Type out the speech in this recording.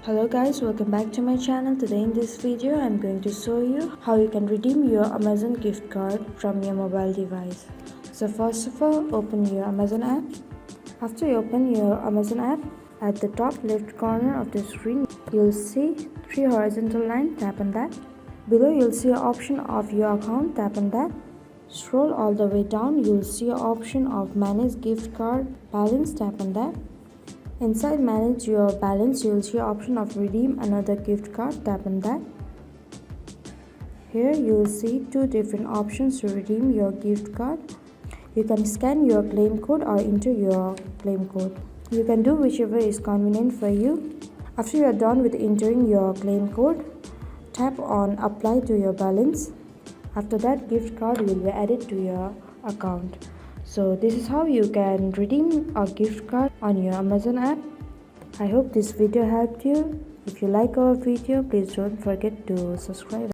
Hello guys, welcome back to my channel. Today in this video I'm going to show you how you can redeem your Amazon gift card from your mobile device. So first of all, open your Amazon app. After you open your Amazon app, at the top left corner of the screen you'll see three horizontal lines. Tap on that. Below you'll see an option of your account. Tap on that. Scroll all the way down, you'll see an option of manage gift card balance. Tap on that. Inside manage your balance, you'll see option of redeem another gift card. Tap on that. Here you'll see two different options to redeem your gift card. You can scan your claim code or enter your claim code. You can do whichever is convenient for you. After you are done with entering your claim code, tap on apply to your balance. After that, gift card will be added to your account. So this is how you can redeem a gift card on your Amazon app. I hope this video helped you. If you like our video, please don't forget to subscribe.